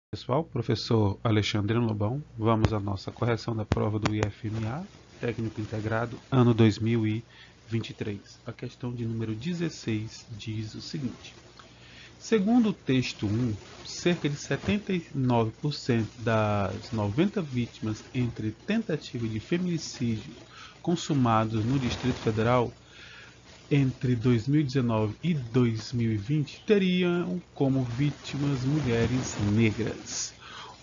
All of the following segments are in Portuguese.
Pessoal, professor Alexandre Lobão, vamos à nossa correção da prova do IFMA, Técnico Integrado, ano 2023. A questão de número 16 diz o seguinte: segundo o texto 1, cerca de 79% das 90 vítimas entre tentativa de feminicídio consumados no Distrito Federal entre 2019 e 2020 teriam como vítimas mulheres negras.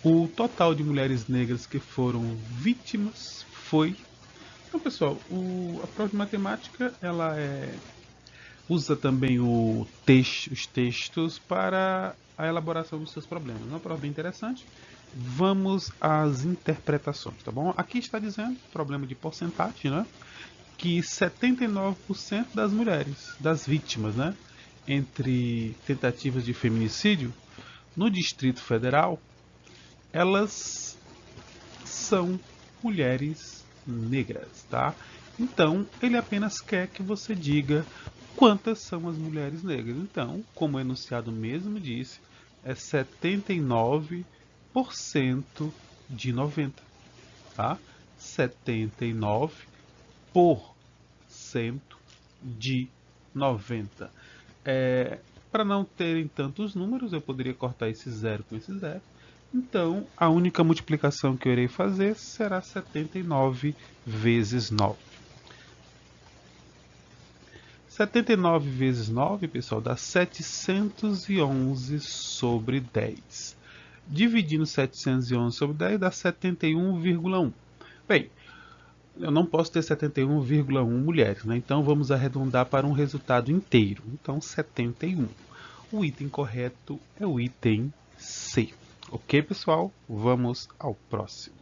O total de mulheres negras que foram vítimas foi... Então, pessoal, a prova de matemática ela usa também os textos para a elaboração dos seus problemas. É uma prova bem interessante. Vamos às interpretações, tá bom? Aqui está dizendo, problema de porcentagem, né? Que 79% das mulheres, das vítimas, né, entre tentativas de feminicídio no Distrito Federal, elas são mulheres negras, tá? Então, ele apenas quer que você diga quantas são as mulheres negras. Então, como o enunciado mesmo disse, é 79% de 90, tá? 79% de 90. Para não terem tantos números, eu poderia cortar esse zero com esse zero. Então, a única multiplicação que eu irei fazer será 79 vezes 9. 79 vezes 9, pessoal, dá 711 sobre 10. Dividindo 711 sobre 10 dá 71,1. Bem, eu não posso ter 71,1 mulheres, né? Então vamos arredondar para um resultado inteiro. Então 71. O item correto é o item C. Ok, pessoal? Vamos ao próximo.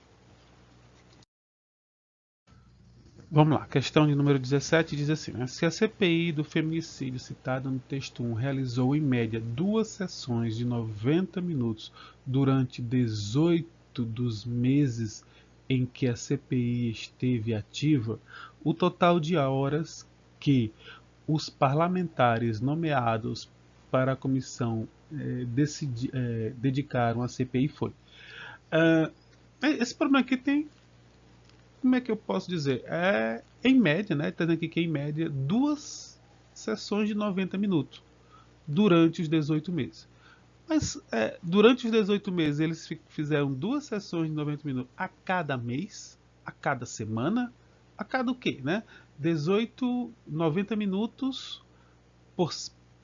Vamos lá, questão de número 17 diz assim, né? Se a CPI do feminicídio citada no texto 1 realizou em média 2 sessões de 90 minutos durante 18 dos meses em que a CPI esteve ativa, o total de horas que os parlamentares nomeados para a comissão dedicaram à CPI foi. Esse problema aqui tem, como é que eu posso dizer? Em média, né? Está dizendo aqui que em média 2 sessões de 90 minutos durante os 18 meses. Mas durante os 18 meses eles fizeram 2 sessões de 90 minutos a cada mês, a cada semana, a cada o quê, né? 18, 90 minutos por,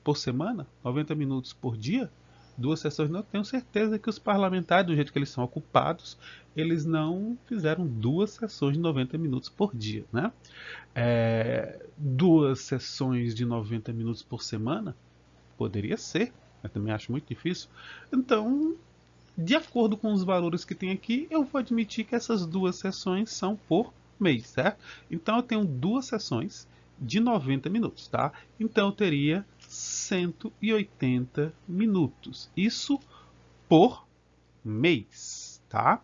por semana, 90 minutos por dia, 2 sessões. Não tenho certeza que os parlamentares, do jeito que eles são ocupados, eles não fizeram 2 sessões de 90 minutos por dia, né? 2 sessões de 90 minutos por semana, poderia ser, mas também acho muito difícil. Então, de acordo com os valores que tem aqui, eu vou admitir que essas 2 sessões são por mês, certo? Então eu tenho 2 sessões de 90 minutos, tá? Então eu teria 180 minutos. Isso por mês, tá?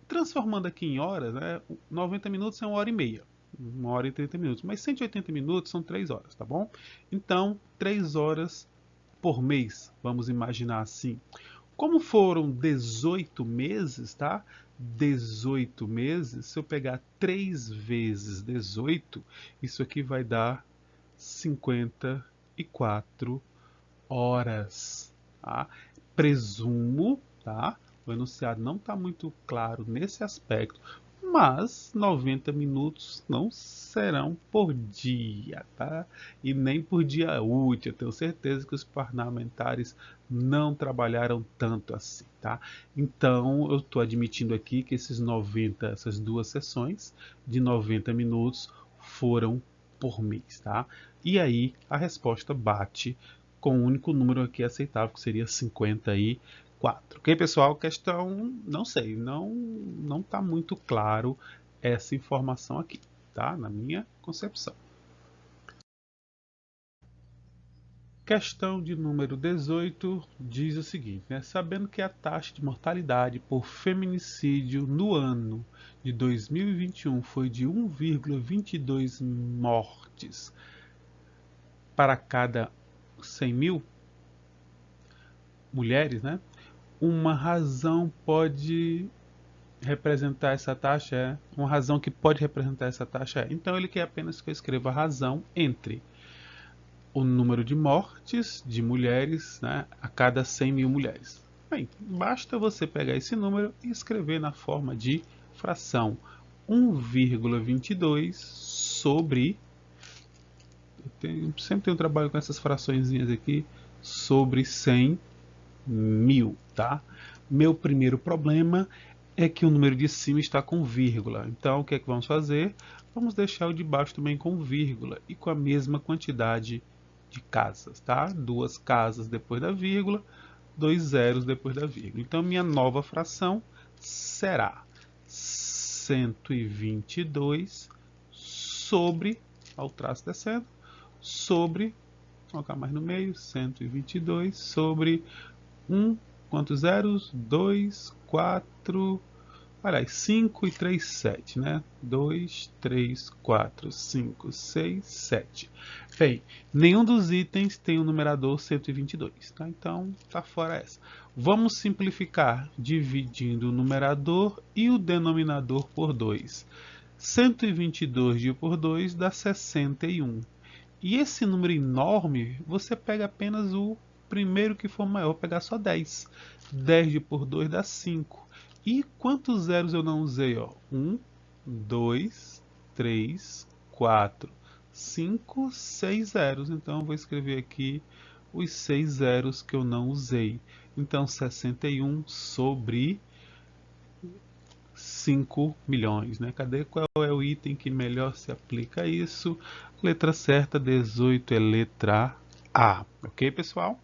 Transformando aqui em horas, né? 90 minutos é 1 hora e meia. 1 hora e 30 minutos. Mas 180 minutos são 3 horas, tá bom? Então, 3 horas por mês, vamos imaginar assim. Como foram 18 meses, tá? 18 meses, se eu pegar 3 vezes 18, isso aqui vai dar 54 horas, tá? Presumo, tá? O enunciado não está muito claro nesse aspecto, mas 90 minutos não serão por dia, tá? E nem por dia útil. Eu tenho certeza que os parlamentares não trabalharam tanto assim, tá? Então, eu estou admitindo aqui que essas 2 sessões de 90 minutos foram por mês, tá? E aí a resposta bate com o único número aqui aceitável, que seria 54. Ok, pessoal? Questão, não sei, não está muito claro essa informação aqui, tá? Na minha concepção. Questão de número 18 diz o seguinte, né? Sabendo que a taxa de mortalidade por feminicídio no ano de 2021 foi de 1,22 mortes para cada 100 mil mulheres, né? uma razão pode representar essa taxa? Uma razão que pode representar essa taxa? Então ele quer apenas que eu escreva a razão entre o número de mortes de mulheres, né, a cada 100 mil mulheres. Bem, basta você pegar esse número e escrever na forma de fração 1,22 sobre... sempre tenho trabalho com essas fraçõezinhas aqui, sobre 100 mil, tá? Meu primeiro problema é que o número de cima está com vírgula. Então, o que é que vamos fazer? Vamos deixar o de baixo também com vírgula e com a mesma quantidade de casas, tá? 2 casas depois da vírgula, 2 zeros depois da vírgula. Então, minha nova fração será 122 sobre, ao traço descendo, sobre, vou colocar mais no meio, 122 sobre 1, quantos zeros? 2, 4, aliás, 5 e 3, 7, né? 2, 3, 4, 5, 6, 7. Bem, nenhum dos itens tem o numerador 122, tá? Então, tá fora essa. Vamos simplificar dividindo o numerador e o denominador por 2. 122 dividido por 2 dá 61. E esse número enorme, você pega apenas o primeiro que for maior, vou pegar só 10. 10 dividido por 2 dá 5. E quantos zeros eu não usei? 1, 2, 3, 4, 5, 6 zeros. Então eu vou escrever aqui os 6 zeros que eu não usei. Então 61 sobre 5 milhões, né? Cadê qual é o item que melhor se aplica a isso? Letra certa, 18 é letra A. Ok, pessoal?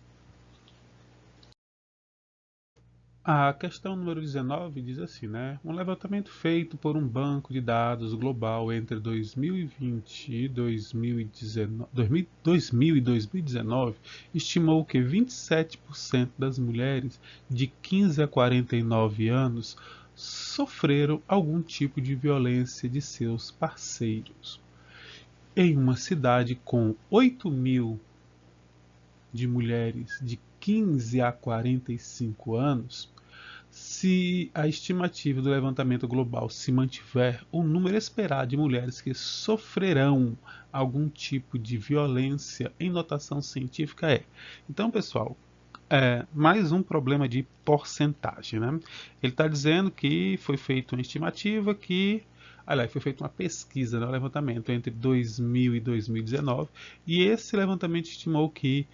A questão número 19 diz assim, né? Um levantamento feito por um banco de dados global entre 2020 e 2019 estimou que 27% das mulheres de 15 a 49 anos sofreram algum tipo de violência de seus parceiros. Em uma cidade com 8 mil de mulheres de 15 a 45 anos, se a estimativa do levantamento global se mantiver, o número esperado de mulheres que sofrerão algum tipo de violência em notação científica é. Então, pessoal, mais um problema de porcentagem, né? Ele está dizendo que foi feita uma estimativa que... Aliás, foi feita uma pesquisa, né, um levantamento entre 2000 e 2019, e esse levantamento estimou que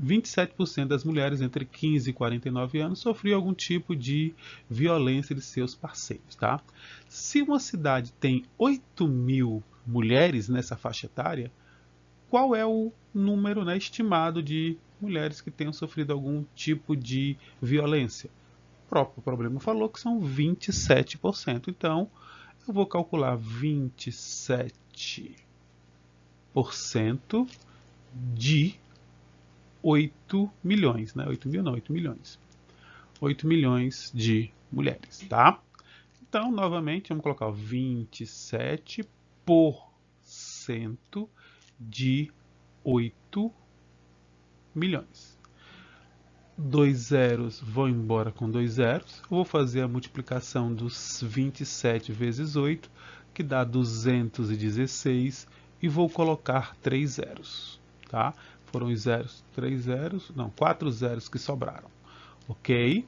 27% das mulheres entre 15 e 49 anos sofriam algum tipo de violência de seus parceiros, tá? Se uma cidade tem 8 mil mulheres nessa faixa etária, qual é o número, né, estimado de mulheres que tenham sofrido algum tipo de violência? O próprio problema falou que são 27%. Então, eu vou calcular 27% de 8 milhões, né? 8 mil não, 8 milhões. 8 milhões de mulheres, tá? Então, novamente, vamos colocar 27% de 8 milhões. 2 zeros vão embora com 2 zeros. Eu vou fazer a multiplicação dos 27 vezes 8, que dá 216, e vou colocar 3 zeros, tá? Foram os zeros, 3 zeros, não, 4 zeros que sobraram, ok?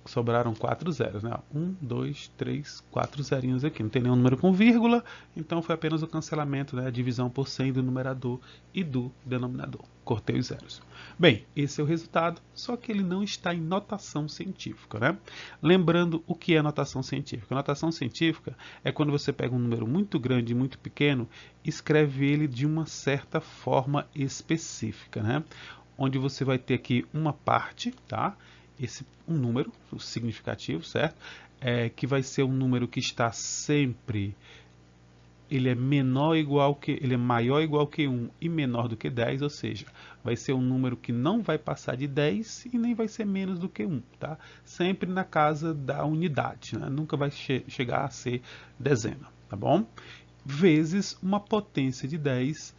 Sobraram 4 zeros, né? 1, 2, 3, 4 zerinhos aqui. Não tem nenhum número com vírgula, então foi apenas o cancelamento, né? A divisão por 100 do numerador e do denominador. Cortei os zeros. Bem, esse é o resultado, só que ele não está em notação científica, né? Lembrando o que é notação científica. Notação científica é quando você pega um número muito grande e muito pequeno e escreve ele de uma certa forma específica, né? Onde você vai ter aqui uma parte, tá? Um número significativo, certo? Que vai ser um número que está sempre, ele é menor ou igual que, ele é maior ou igual que 1 e menor do que 10, ou seja, vai ser um número que não vai passar de 10 e nem vai ser menos do que 1, tá? Sempre na casa da unidade, né? Nunca vai chegar a ser dezena, tá bom? Vezes uma potência de 10,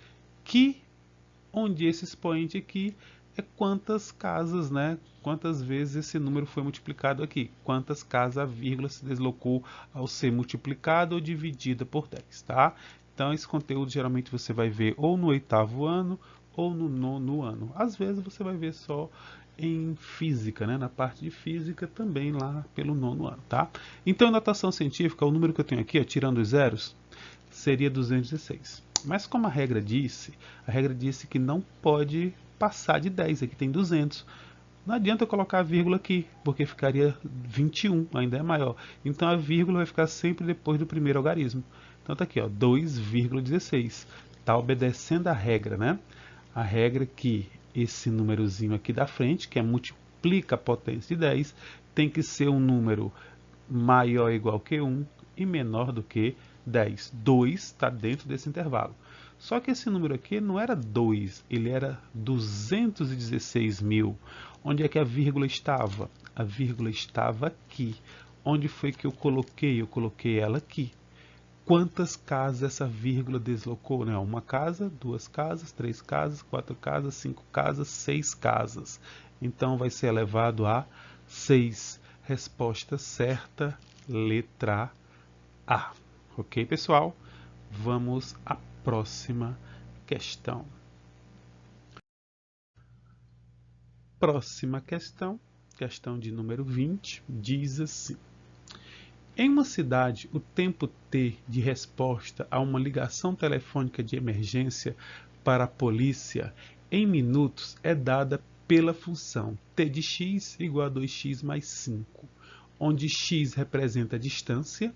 onde esse expoente aqui é quantas casas, né? Quantas vezes esse número foi multiplicado aqui. Quantas casas a vírgula se deslocou ao ser multiplicada ou dividida por 10, tá? Então esse conteúdo geralmente você vai ver ou no 8º ano ou no 9º ano. Às vezes você vai ver só em física, né? Na parte de física também lá pelo 9º ano, tá? Então, em notação científica, o número que eu tenho aqui, ó, tirando os zeros, seria 216. Mas como a regra disse que não pode passar de 10, aqui tem 200. Não adianta eu colocar a vírgula aqui, porque ficaria 21, ainda é maior. Então a vírgula vai ficar sempre depois do primeiro algarismo. Então tá aqui, ó, 2,16. Está obedecendo a regra, né? A regra que esse númerozinho aqui da frente, que é multiplica a potência de 10, tem que ser um número maior ou igual que 1 e menor do que 10. 2 está dentro desse intervalo. Só que esse número aqui não era 2, ele era 216 mil. Onde é que a vírgula estava? A vírgula estava aqui. Onde foi que eu coloquei? Eu coloquei ela aqui. Quantas casas essa vírgula deslocou? Né? Uma casa, 2 casas, 3 casas, 4 casas, 5 casas, 6 casas. Então vai ser elevado a 6. Resposta certa, letra A. Ok, pessoal? Vamos à próxima questão. Próxima questão, questão de número 20, diz assim. Em uma cidade, o tempo T de resposta a uma ligação telefônica de emergência para a polícia em minutos é dada pela função T de x igual a 2x mais 5, onde x representa a distância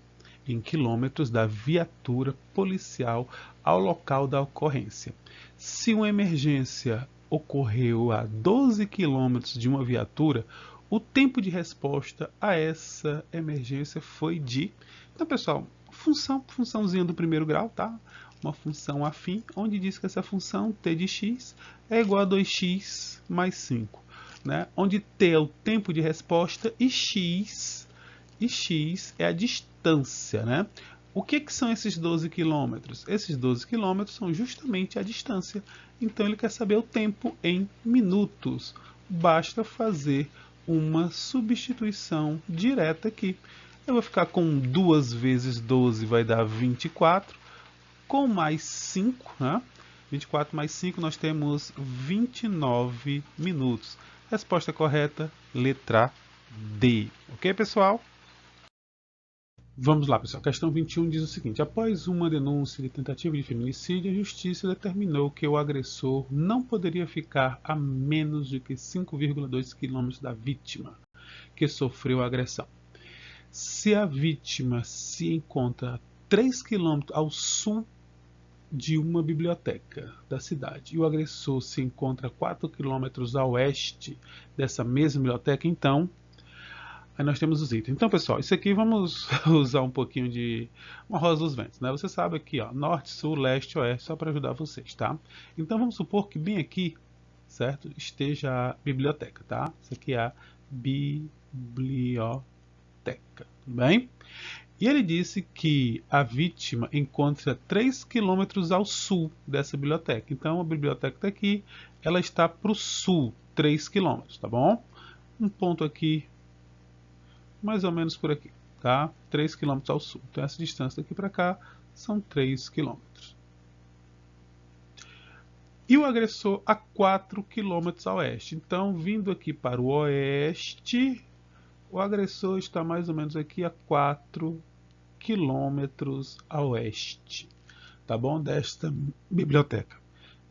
em quilômetros da viatura policial ao local da ocorrência. Se uma emergência ocorreu a 12 quilômetros de uma viatura, o tempo de resposta a essa emergência foi de... Então, pessoal, funçãozinha do primeiro grau, tá? Uma função afim, onde diz que essa função t de x é igual a 2x mais 5, né? Onde t é o tempo de resposta e x é a distância, né? O que são esses 12 quilômetros? Esses 12 quilômetros são justamente a distância. Então, ele quer saber o tempo em minutos. Basta fazer uma substituição direta aqui. Eu vou ficar com 2 vezes 12 vai dar 24, com mais 5, né? 24 mais 5 nós temos 29 minutos. Resposta correta, letra D. Ok, pessoal? Vamos lá, pessoal. Questão 21 diz o seguinte. Após uma denúncia de tentativa de feminicídio, a justiça determinou que o agressor não poderia ficar a menos de que 5,2 km da vítima que sofreu a agressão. Se a vítima se encontra a 3 km ao sul de uma biblioteca da cidade e o agressor se encontra a 4 km a oeste dessa mesma biblioteca, então... Aí nós temos os itens. Então, pessoal, isso aqui vamos usar um pouquinho de uma rosa dos ventos, né? Você sabe aqui, ó, norte, sul, leste, oeste, só para ajudar vocês, tá? Então, vamos supor que bem aqui, certo, esteja a biblioteca, tá? Isso aqui é a biblioteca, tudo bem? E ele disse que a vítima encontra 3 km ao sul dessa biblioteca. Então, a biblioteca está aqui, ela está para o sul, 3 km, tá bom? Um ponto aqui, mais ou menos por aqui, tá? 3 km ao sul. Então, essa distância daqui para cá são 3 km. E o agressor a 4 km a oeste. Então, vindo aqui para o oeste, o agressor está mais ou menos aqui a 4 km a oeste, tá bom? Desta biblioteca.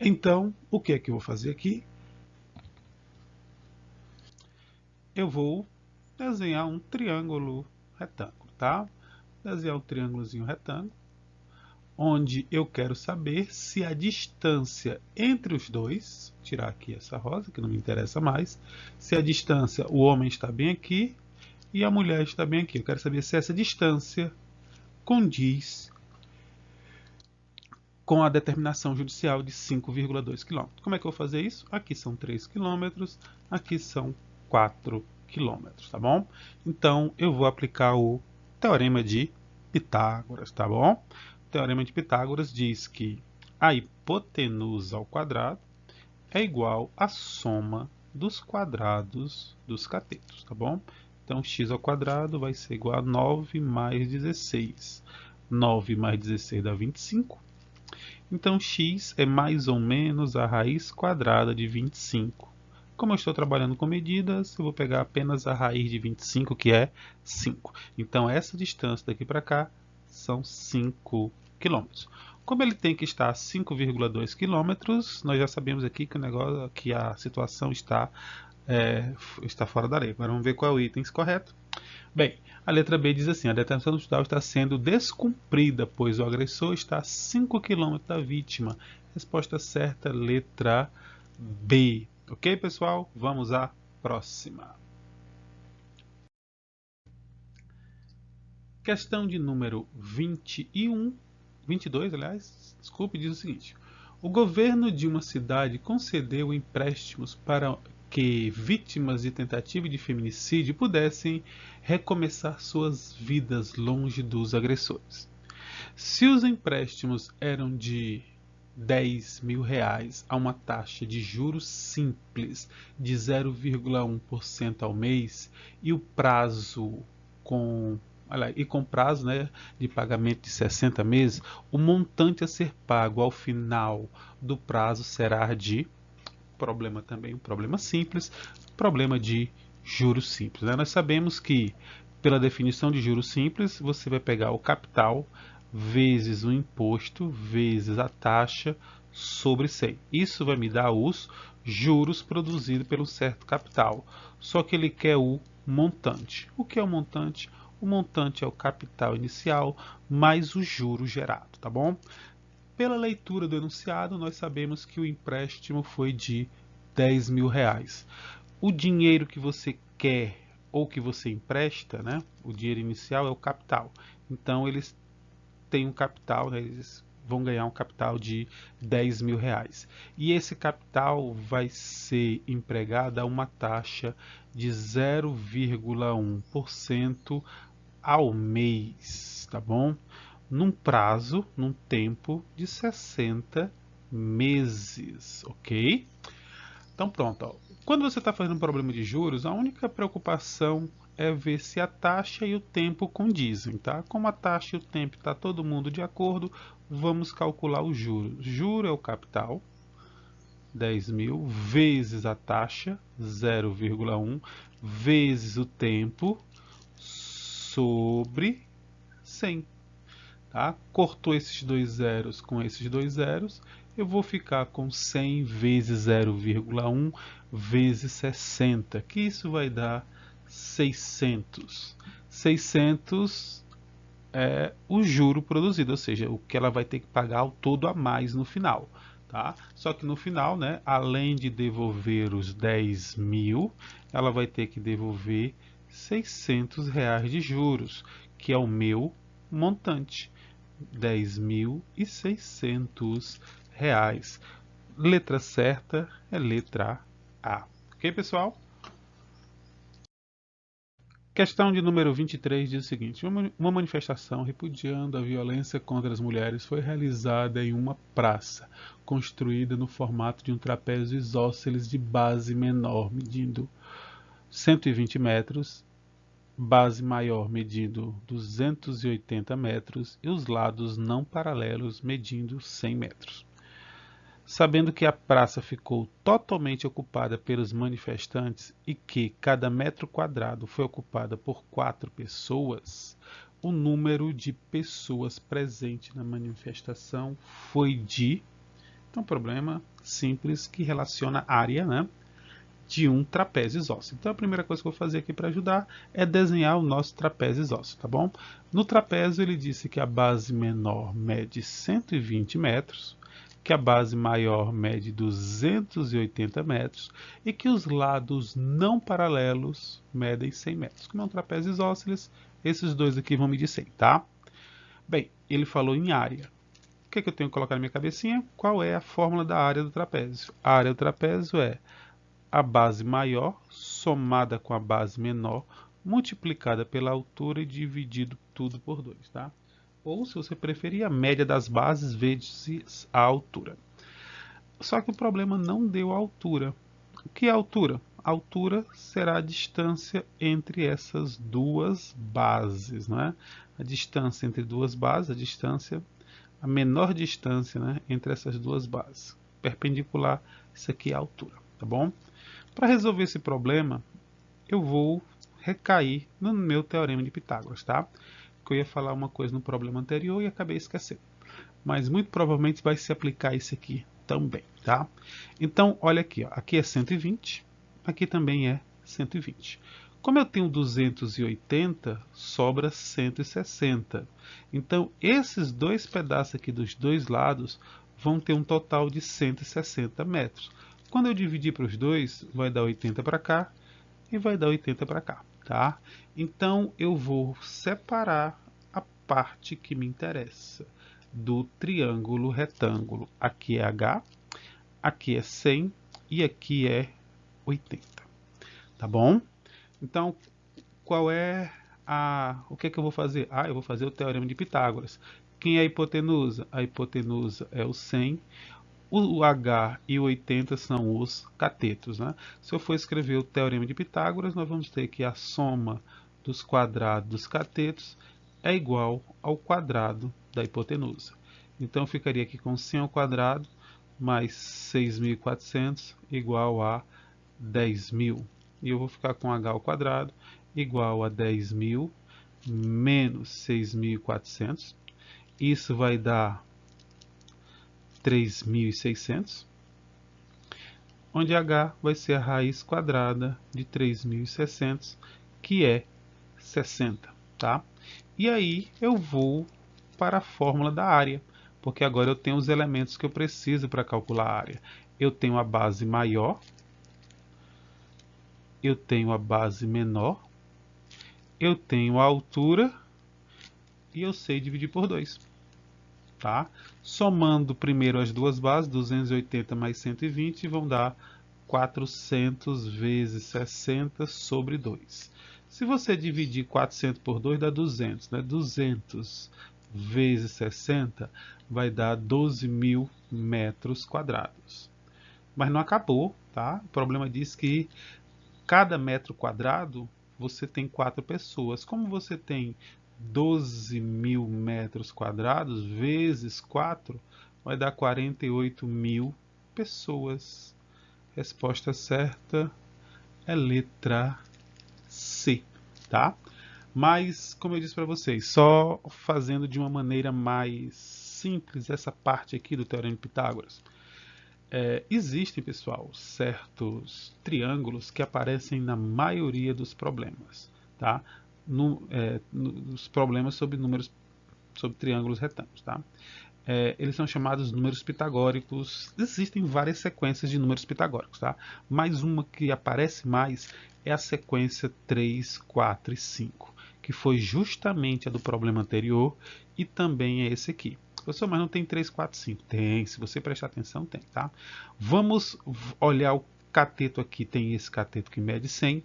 Então, o que é que eu vou fazer aqui? Eu vou desenhar um triângulo retângulo, tá? Desenhar um triângulozinho retângulo, onde eu quero saber se a distância entre os dois, tirar aqui essa rosa, que não me interessa mais, se a distância, o homem está bem aqui e a mulher está bem aqui. Eu quero saber se essa distância condiz com a determinação judicial de 5,2 km. Como é que eu vou fazer isso? Aqui são 3 km, aqui são 4 km, tá bom? Então, eu vou aplicar o Teorema de Pitágoras, tá bom? O Teorema de Pitágoras diz que a hipotenusa ao quadrado é igual à soma dos quadrados dos catetos, tá bom? Então, x ao quadrado vai ser igual a 9 mais 16. 9 mais 16 dá 25. Então, x é mais ou menos a raiz quadrada de 25. Como eu estou trabalhando com medidas, eu vou pegar apenas a raiz de 25, que é 5. Então, essa distância daqui para cá são 5 km. Como ele tem que estar a 5,2 km, nós já sabemos aqui que a situação está fora da lei. Agora vamos ver qual é o item correto. Bem, a letra B diz assim: a detenção total está sendo descumprida, pois o agressor está a 5 km da vítima. Resposta certa, letra B. Ok, pessoal? Vamos à próxima. Questão de número 22, aliás, desculpe, diz o seguinte: o governo de uma cidade concedeu empréstimos para que vítimas de tentativa de feminicídio pudessem recomeçar suas vidas longe dos agressores. Se os empréstimos eram de R$ 10.000 a uma taxa de juros simples de 0,1% ao mês e o prazo com prazo, né, de pagamento de 60 meses, o montante a ser pago ao final do prazo será de um problema simples, problema de juros simples, né? Nós sabemos que, pela definição de juros simples, você vai pegar o capital vezes o imposto vezes a taxa sobre 100. Isso vai me dar os juros produzidos pelo certo capital. Só que ele quer o montante. O que é o montante? O montante é o capital inicial mais o juro gerado, tá bom? Pela leitura do enunciado, nós sabemos que o empréstimo foi de R$ 10.000. O dinheiro que você quer ou que você empresta, né? O dinheiro inicial é o capital. Então, eles têm um capital, né? Eles vão ganhar um capital de R$ 10.000. E esse capital vai ser empregado a uma taxa de 0,1% ao mês, tá bom? Num tempo de 60 meses, ok? Então pronto, ó. Quando você está fazendo um problema de juros, a única preocupação é ver se a taxa e o tempo condizem, tá? Como a taxa e o tempo está todo mundo de acordo, vamos calcular o juro. Juro é o capital, 10.000, vezes a taxa, 0,1, vezes o tempo, sobre 100. Tá? Cortou esses dois zeros com esses dois zeros, eu vou ficar com 100 vezes 0,1 vezes 60, que isso vai dar 600. 600 é o juro produzido, ou seja, o que ela vai ter que pagar ao todo a mais no final. Tá? Só que no final, né, além de devolver os 10.000, ela vai ter que devolver R$ 600 de juros, que é o meu montante. R$ 10.600. Letra certa é letra A. Ok, pessoal? Questão de número 23 diz o seguinte: uma manifestação repudiando a violência contra as mulheres foi realizada em uma praça, construída no formato de um trapézio isósceles de base menor, medindo 120 metros, base maior medindo 280 metros e os lados não paralelos medindo 100 metros. Sabendo que a praça ficou totalmente ocupada pelos manifestantes e que cada metro quadrado foi ocupada por 4 pessoas, o número de pessoas presentes na manifestação foi de... Então, problema simples que relaciona a área, né, de um trapézio isósceles. Então, a primeira coisa que eu vou fazer aqui para ajudar é desenhar o nosso trapézio isósceles, tá bom? No trapézio, ele disse que a base menor mede 120 metros, que a base maior mede 280 metros e que os lados não paralelos medem 100 metros. Como é um trapézio isósceles, esses dois aqui vão medir 100, tá? Bem, ele falou em área. O que eu tenho que colocar na minha cabecinha? Qual é a fórmula da área do trapézio? A área do trapézio é a base maior somada com a base menor multiplicada pela altura e dividido tudo por 2, tá? Ou, se você preferir, a média das bases vezes a altura. Só que o problema não deu a altura. O que é a altura? A altura será a distância entre essas duas bases, né? A distância entre duas bases, a menor distância, né, entre essas duas bases. Perpendicular, isso aqui é a altura, tá bom? Para resolver esse problema, eu vou recair no meu teorema de Pitágoras, tá? Que eu ia falar uma coisa no problema anterior e acabei esquecendo. Mas muito provavelmente vai se aplicar isso aqui também, tá? Então, olha aqui, ó. Aqui é 120, aqui também é 120. Como eu tenho 280, sobra 160. Então, esses dois pedaços aqui dos dois lados vão ter um total de 160 metros. Quando eu dividir para os dois, vai dar 80 para cá e vai dar 80 para cá, tá? Então, eu vou separar a parte que me interessa do triângulo retângulo. Aqui é H, aqui é 100 e aqui é 80, tá bom? Então, qual é o que é que eu vou fazer? Eu vou fazer o teorema de Pitágoras. Quem é a hipotenusa? A hipotenusa é o 100, o H e o 80 são os catetos, né? Se eu for escrever o teorema de Pitágoras, nós vamos ter que a soma dos quadrados dos catetos é igual ao quadrado da hipotenusa. Então, eu ficaria aqui com 100 ao quadrado mais 6.400 igual a 10.000. E eu vou ficar com h ao quadrado igual a 10.000 menos 6.400. Isso vai dar 3.600, onde h vai ser a raiz quadrada de 3.600, que é 60, tá? E aí eu vou para a fórmula da área, porque agora eu tenho os elementos que eu preciso para calcular a área. Eu tenho a base maior, eu tenho a base menor, eu tenho a altura e eu sei dividir por 2. Tá? Somando primeiro as duas bases, 280 mais 120, vão dar 400 vezes 60 sobre 2. Se você dividir 400 por 2, dá 200. Né? 200 vezes 60 vai dar 12.000 metros quadrados. Mas não acabou, tá? O problema diz que cada metro quadrado você tem 4 pessoas. Como você tem 12.000 metros quadrados vezes 4, vai dar 48.000 pessoas. Resposta certa é letra C, tá? Mas, como eu disse para vocês, só fazendo de uma maneira mais simples essa parte aqui do Teorema de Pitágoras. Existem, pessoal, certos triângulos que aparecem na maioria dos problemas, tá? Nos problemas sobre triângulos retângulos, tá? Eles são chamados números pitagóricos. Existem várias sequências de números pitagóricos, tá? Mas uma que aparece mais é a sequência 3, 4 e 5, que foi justamente a do problema anterior e também é esse aqui. Professor, mas não tem 3, 4, 5? Tem, se você prestar atenção, tem, tá? Vamos olhar o cateto aqui. Tem esse cateto que mede 100,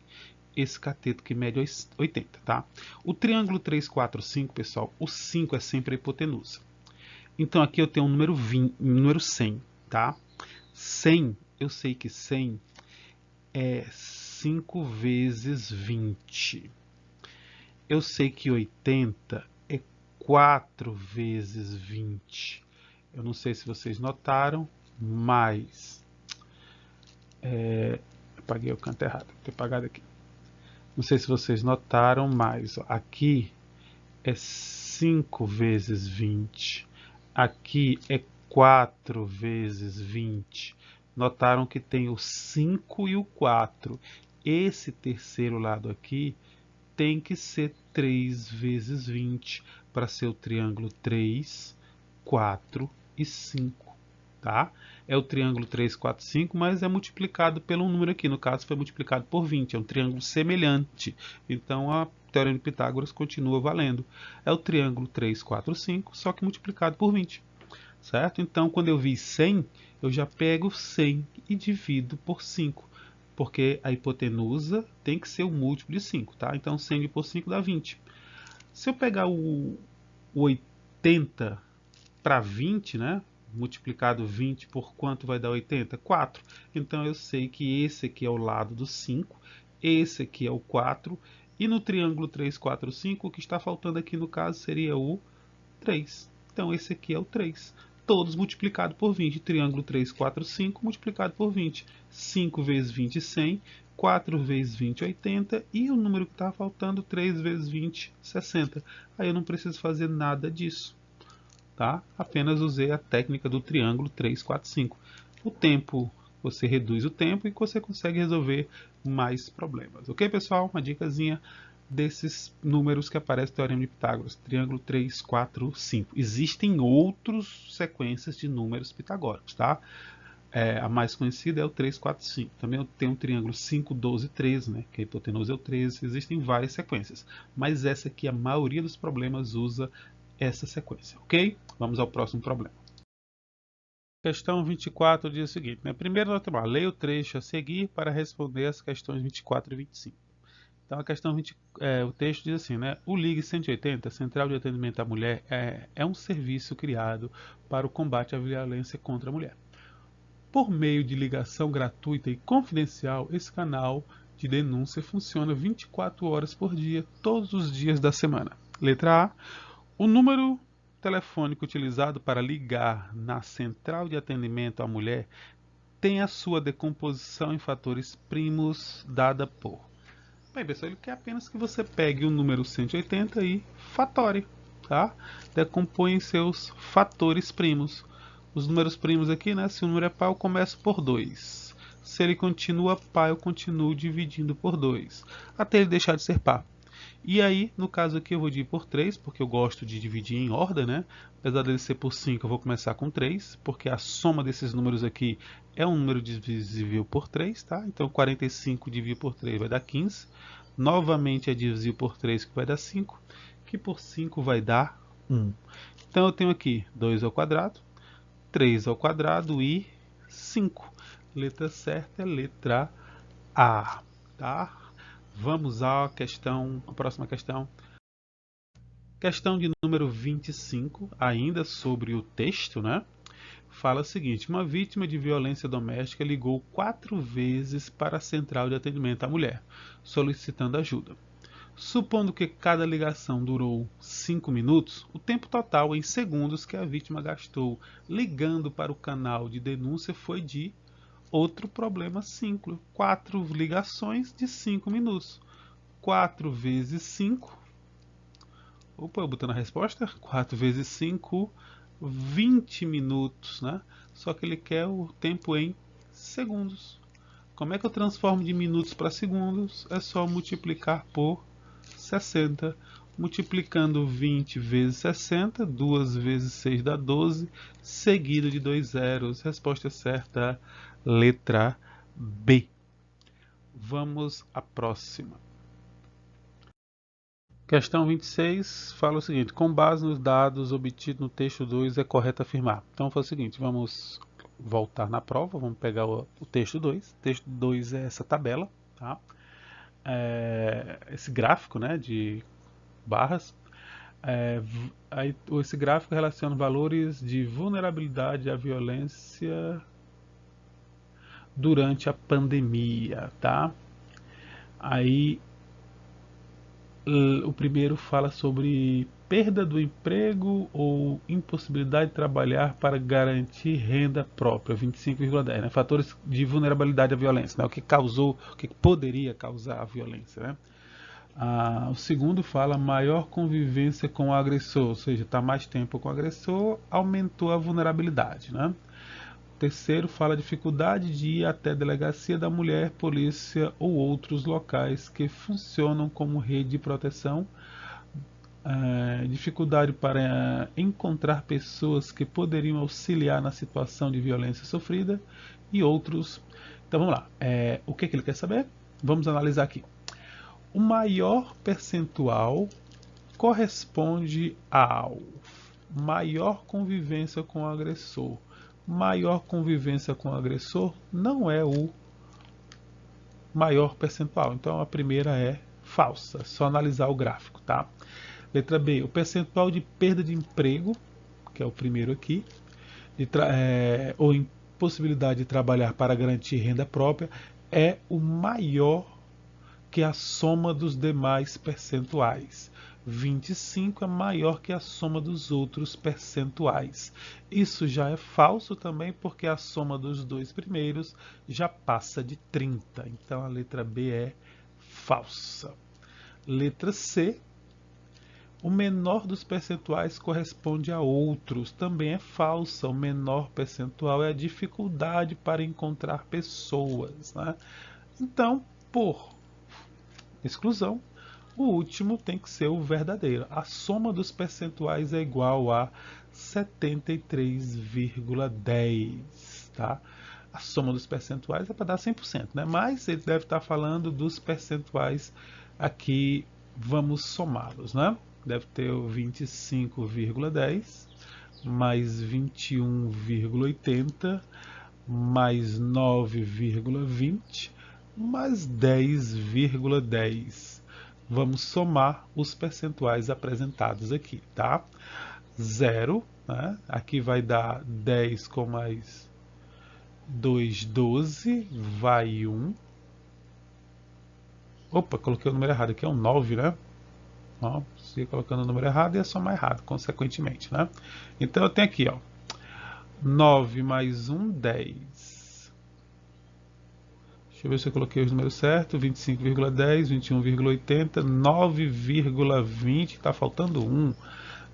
esse cateto que mede 80, tá? O triângulo 3, 4, 5, pessoal, o 5 é sempre a hipotenusa. Então aqui eu tenho um número 100, tá? 100, eu sei que 100 é 5 vezes 20. Eu sei que 80 é 4 vezes 20. Eu não sei se vocês notaram, mas... eu apaguei o canto errado, vou ter apagado aqui. Não sei se vocês notaram, mas aqui é 5 vezes 20. Aqui é 4 vezes 20. Notaram que tem o 5 e o 4. Esse terceiro lado aqui tem que ser 3 vezes 20 para ser o triângulo 3, 4 e 5. Tá? É o triângulo 3, 4, 5, mas é multiplicado pelo número aqui. No caso, foi multiplicado por 20. É um triângulo semelhante. Então, a teorema de Pitágoras continua valendo. É o triângulo 3, 4, 5, só que multiplicado por 20. Certo? Então, quando eu vi 100, eu já pego 100 e divido por 5. Porque a hipotenusa tem que ser o múltiplo de 5. Tá? Então, 100 por 5 dá 20. Se eu pegar o 80 para 20, né? multiplicado 20 por quanto vai dar 80? 4. Então eu sei que esse aqui é o lado do 5, esse aqui é o 4, e no triângulo 3, 4, 5, o que está faltando aqui no caso seria o 3. Então esse aqui é o 3. Todos multiplicado por 20. Triângulo 3, 4, 5 multiplicado por 20. 5 vezes 20, 100. 4 vezes 20, 80. E o número que está faltando, 3 vezes 20, 60. Aí eu não preciso fazer nada disso. Tá? Apenas usei a técnica do triângulo 3, 4, 5. O tempo, você reduz o tempo e você consegue resolver mais problemas. Ok, pessoal? Uma dicasinha desses números que aparece no Teorema de Pitágoras. Triângulo 3, 4, 5. Existem outras sequências de números pitagóricos, tá? A mais conhecida é o 3, 4, 5. Também tem o triângulo 5, 12, 13, né? Que a hipotenusa é o 13. Existem várias sequências. Mas essa aqui, a maioria dos problemas usa essa sequência, ok? Vamos ao próximo problema. Questão 24 diz o seguinte, né? Primeiro nós temos, leia o trecho a seguir para responder as questões 24 e 25. Então a questão o texto diz assim, né? O Ligue 180, Central de Atendimento à Mulher, é um serviço criado para o combate à violência contra a mulher. Por meio de ligação gratuita e confidencial, esse canal de denúncia funciona 24 horas por dia, todos os dias da semana. Letra A. O número telefônico utilizado para ligar na Central de Atendimento à Mulher tem a sua decomposição em fatores primos dada por... Bem, pessoal, ele quer apenas que você pegue o número 180 e fatore, tá? Decompõe em seus fatores primos. Os números primos aqui, né? Se o número é par, eu começo por 2. Se ele continua par, eu continuo dividindo por 2, até ele deixar de ser par. E aí, no caso aqui, eu vou dividir por 3, porque eu gosto de dividir em ordem, né? Apesar dele ser por 5, eu vou começar com 3, porque a soma desses números aqui é um número divisível por 3, tá? Então, 45 dividido por 3 vai dar 15. Novamente é divisível por 3, que vai dar 5, que por 5 vai dar 1. Então, eu tenho aqui 2 ao quadrado, 3 ao quadrado e 5. Letra certa é letra A, tá? Vamos à próxima questão. Questão de número 25, ainda sobre o texto, né? Fala o seguinte, uma vítima de violência doméstica ligou 4 vezes para a Central de Atendimento à Mulher, solicitando ajuda. Supondo que cada ligação durou 5 minutos, o tempo total em segundos que a vítima gastou ligando para o canal de denúncia foi de... Outro problema simples, 4 ligações de 5 minutos. 4 vezes 5, opa, eu botando a resposta, 4 vezes 5, 20 minutos, né? Só que ele quer o tempo em segundos. Como é que eu transformo de minutos para segundos? É só multiplicar por 60. Multiplicando 20 vezes 60, 2 vezes 6 dá 12, seguido de 2 zeros. Resposta certa, letra B. Vamos à próxima. Questão 26 fala o seguinte, com base nos dados obtidos no texto 2, é correto afirmar. Então foi o seguinte, vamos voltar na prova, vamos pegar o texto 2. O texto 2 é essa tabela, tá? Esse gráfico, né, de barras. Esse gráfico relaciona valores de vulnerabilidade à violência durante a pandemia, tá? Aí o primeiro fala sobre perda do emprego ou impossibilidade de trabalhar para garantir renda própria, 25,10, né? Fatores de vulnerabilidade à violência, né? O que poderia causar a violência, né? O segundo fala maior convivência com o agressor, ou seja, está mais tempo com o agressor, aumentou a vulnerabilidade, né? O terceiro fala dificuldade de ir até a delegacia da mulher, polícia ou outros locais que funcionam como rede de proteção. Dificuldade para encontrar pessoas que poderiam auxiliar na situação de violência sofrida e outros. Então vamos lá. O que ele quer saber? Vamos analisar aqui. O maior percentual corresponde ao maior convivência com o agressor. Maior convivência com o agressor não é o maior percentual. Então a primeira é falsa. É só analisar o gráfico, tá? Letra B, o percentual de perda de emprego, que é o primeiro aqui, ou impossibilidade de trabalhar para garantir renda própria é o maior que a soma dos demais percentuais. 25 é maior que a soma dos outros percentuais. Isso já é falso também, porque a soma dos dois primeiros já passa de 30. Então a letra B é falsa. Letra C. O menor dos percentuais corresponde a outros. Também é falsa. O menor percentual é a dificuldade para encontrar pessoas, né? Então, por exclusão, o último tem que ser o verdadeiro. A soma dos percentuais é igual a 73,10, tá? A soma dos percentuais é para dar 100%, né? Mas ele deve estar falando dos percentuais aqui, vamos somá-los, né? Deve ter o 25,10 mais 21,80 mais 9,20 mais 10,10. Vamos somar os percentuais apresentados aqui, tá? 0, né? Aqui vai dar 10 com mais 2, 12, vai 1. Opa, coloquei o número errado, aqui é um 9, né? Ó, se colocando o número errado, ia somar errado, consequentemente, né? Então eu tenho aqui, ó, 9 mais 1, 10. Deixa eu ver se eu coloquei os números certos. 25,10, 21,80, 9,20, está faltando 1.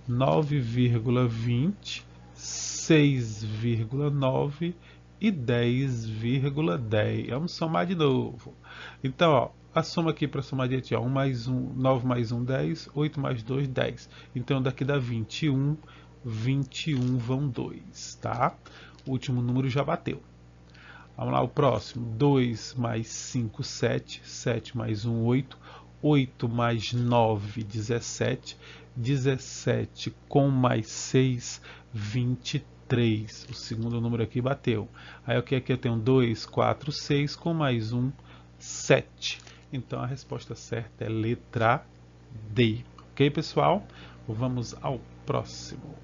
9,20, 6,9 e 10,10. Vamos somar de novo. Então, ó, a soma aqui para somar de 1 mais 1, 9 mais 1, 10, 8 mais 2, 10. Então daqui dá 21, 21 vão 2, tá? O último número já bateu. Vamos lá, o próximo. 2 mais 5, 7. 7 mais 1, 8. 8 mais 9, 17. 17 com mais 6, 23. O segundo número aqui bateu. Aí o que aqui eu tenho? 2, 4, 6 com mais 1, 7. Então a resposta certa é letra D. Ok, pessoal? Vamos ao próximo.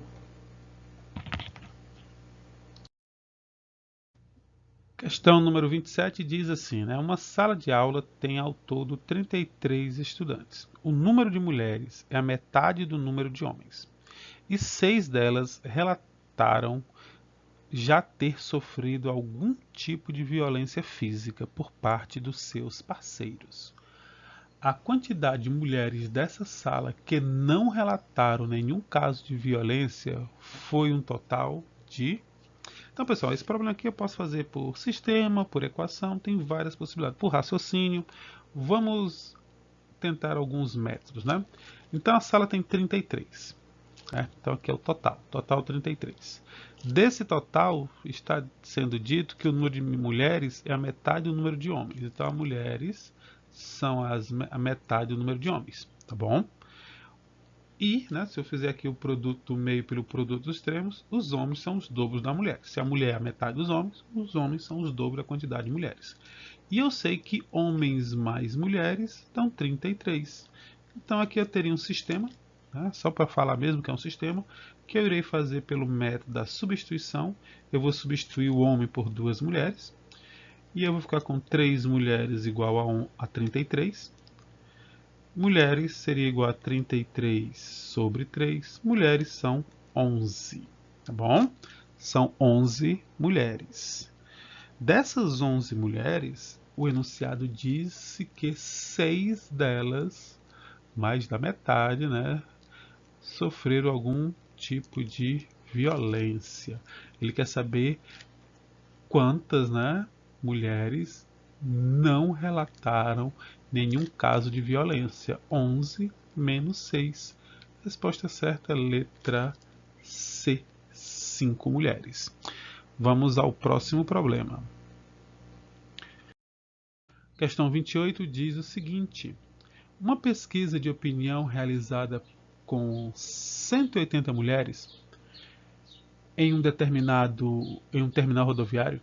Questão número 27 diz assim, né? Uma sala de aula tem ao todo 33 estudantes. O número de mulheres é a metade do número de homens. E 6 delas relataram já ter sofrido algum tipo de violência física por parte dos seus parceiros. A quantidade de mulheres dessa sala que não relataram nenhum caso de violência foi um total de... Então, pessoal, esse problema aqui eu posso fazer por sistema, por equação, tem várias possibilidades. Por raciocínio, vamos tentar alguns métodos, né? Então, a sala tem 33. Né? Então, aqui é o total 33. Desse total, está sendo dito que o número de mulheres é a metade do número de homens. Então, as mulheres são a metade do número de homens, tá bom? E, né, se eu fizer aqui o produto do meio pelo produto dos extremos, os homens são os dobros da mulher. Se a mulher é a metade dos homens, os homens são os dobros da quantidade de mulheres. E eu sei que homens mais mulheres dão 33. Então aqui eu teria um sistema, né, só para falar mesmo que é um sistema, que eu irei fazer pelo método da substituição. Eu vou substituir o homem por 2 mulheres. E eu vou ficar com 3 mulheres igual a 33. Mulheres seria igual a 33 sobre 3. Mulheres são 11, tá bom? São 11 mulheres. Dessas 11 mulheres, o enunciado disse que 6 delas, mais da metade, né, sofreram algum tipo de violência. Ele quer saber quantas, né, mulheres não relataram nenhum caso de violência. 11 menos 6. Resposta certa, letra C, 5 mulheres. Vamos ao próximo problema. Questão 28 diz o seguinte. Uma pesquisa de opinião realizada com 180 mulheres em um terminal rodoviário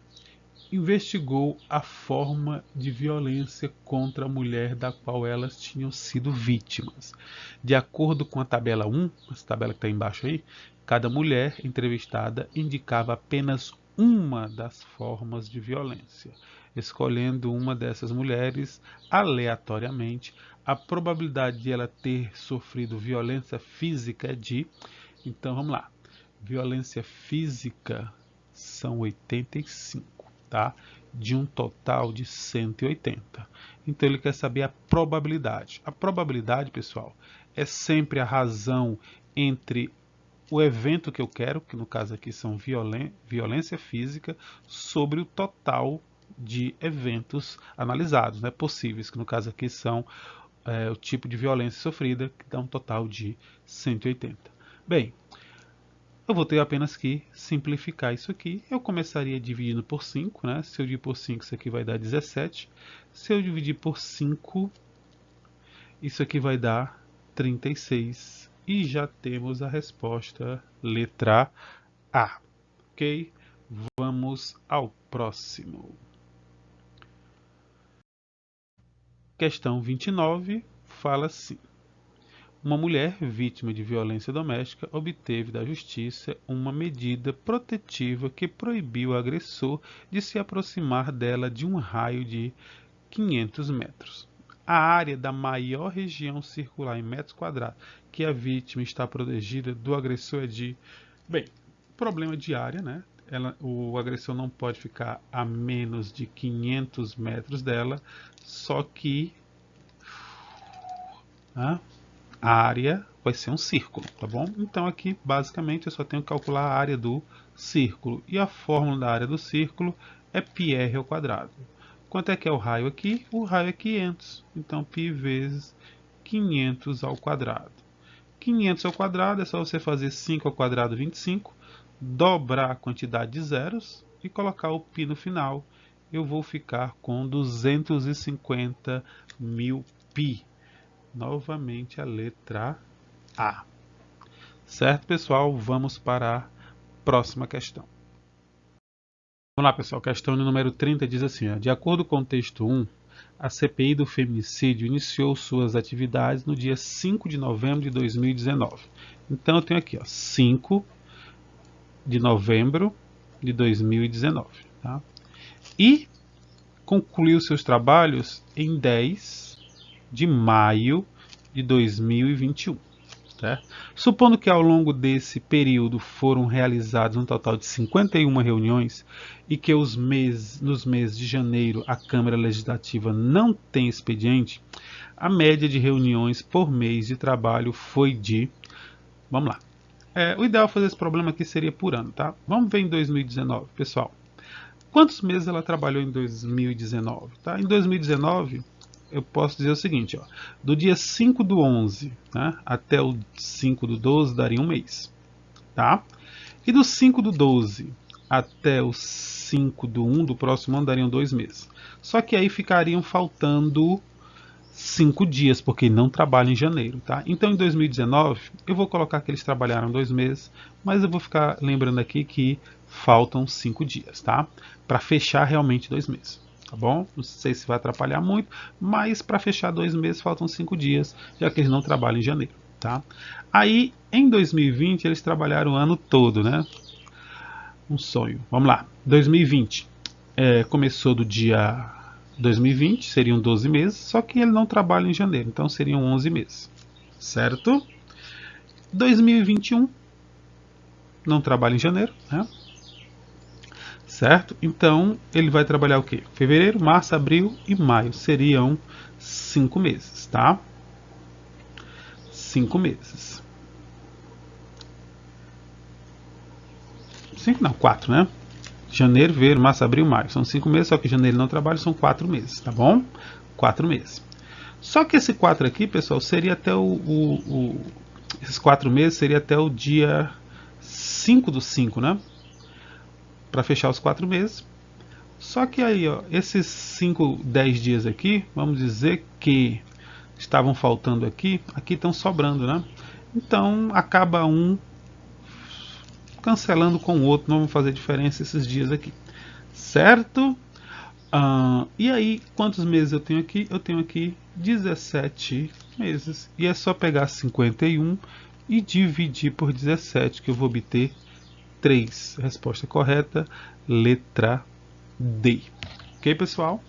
investigou a forma de violência contra a mulher da qual elas tinham sido vítimas. De acordo com a tabela 1, essa tabela que está embaixo aí, Cada mulher entrevistada indicava apenas uma das formas de violência. Escolhendo uma dessas mulheres aleatoriamente, a probabilidade de ela ter sofrido violência física é de... Então vamos lá. Violência física são 85, tá? De um total de 180. Então ele quer saber a probabilidade. A probabilidade, pessoal, é sempre a razão entre o evento que eu quero, que no caso aqui são violência física, sobre o total de eventos analisados, né, possíveis, que no caso aqui são o tipo de violência sofrida, que dá um total de 180. Bem, eu vou ter apenas que simplificar isso aqui. Eu começaria dividindo por 5, né? Se eu dividir por 5, isso aqui vai dar 17. Se eu dividir por 5, isso aqui vai dar 36. E já temos a resposta letra A. Ok? Vamos ao próximo. Questão 29 fala assim. Uma mulher vítima de violência doméstica obteve da justiça uma medida protetiva que proibiu o agressor de se aproximar dela de um raio de 500 metros. A área da maior região circular em metros quadrados que a vítima está protegida do agressor é de... Bem, problema de área, né? O agressor não pode ficar a menos de 500 metros dela, só que... a área vai ser um círculo, tá bom? Então aqui basicamente eu só tenho que calcular a área do círculo e a fórmula da área do círculo é πr ao quadrado. Quanto é que é o raio aqui? O raio é 500, então π vezes 500 ao quadrado. 500 ao quadrado é só você fazer 5 ao quadrado 25, dobrar a quantidade de zeros e colocar o π no final. Eu vou ficar com 250.000 π. Novamente a letra A. Certo, pessoal? Vamos para a próxima questão. Vamos lá, pessoal. Questão número 30 diz assim, ó, de acordo com o texto 1, a CPI do feminicídio iniciou suas atividades no dia 5 de novembro de 2019. Então eu tenho aqui, ó, 5 de novembro de 2019. Tá? E concluiu seus trabalhos em 10 de maio de 2021. Certo? Supondo que ao longo desse período foram realizadas um total de 51 reuniões e que nos meses de janeiro a Câmara Legislativa não tem expediente, a média de reuniões por mês de trabalho foi de... Vamos lá. O ideal fazer esse problema aqui seria por ano, tá? Vamos ver em 2019, pessoal. Quantos meses ela trabalhou em 2019? Tá? Em 2019... eu posso dizer o seguinte, ó, do dia 5 do 11, né, até o 5 do 12 daria um mês, tá? E do 5 do 12 até o 5 do 1 do próximo ano dariam 2 meses. Só que aí ficariam faltando 5 dias, porque não trabalham em janeiro, tá? Então em 2019 eu vou colocar que eles trabalharam 2 meses, mas eu vou ficar lembrando aqui que faltam 5 dias, tá? Para fechar realmente 2 meses. Tá bom? Não sei se vai atrapalhar muito, mas para fechar 2 meses faltam 5 dias, já que eles não trabalham em janeiro, tá? Aí, em 2020, eles trabalharam o ano todo, né? Um sonho. Vamos lá. 2020 começou do dia 2020, seriam 12 meses, só que ele não trabalha em janeiro, então seriam 11 meses, certo? 2021 não trabalha em janeiro, né? Certo? Então, ele vai trabalhar o quê? Fevereiro, março, abril e maio. Seriam 5 meses, tá? 5 meses. 5 não, 4, né? Janeiro, fevereiro, março, abril, maio. São 5 meses, só que janeiro não trabalha, são 4 meses, tá bom? 4 meses. Só que esse 4 aqui, pessoal, seria até esses 4 meses seria até o dia 5 do 5, né? Para fechar os 4 meses. Só que aí, ó, esses 10 dias aqui, vamos dizer que estavam faltando aqui estão sobrando, né? Então acaba um cancelando com o outro, não vão fazer diferença esses dias aqui, certo? E aí, quantos meses eu tenho aqui? Eu tenho aqui 17 meses. E é só pegar 51 e dividir por 17, que eu vou obter 3. Resposta correta, letra D. Ok, pessoal?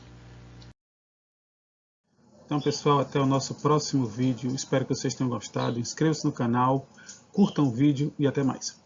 Então, pessoal, até o nosso próximo vídeo. Espero que vocês tenham gostado. Inscrevam-se no canal, curtam o vídeo e até mais.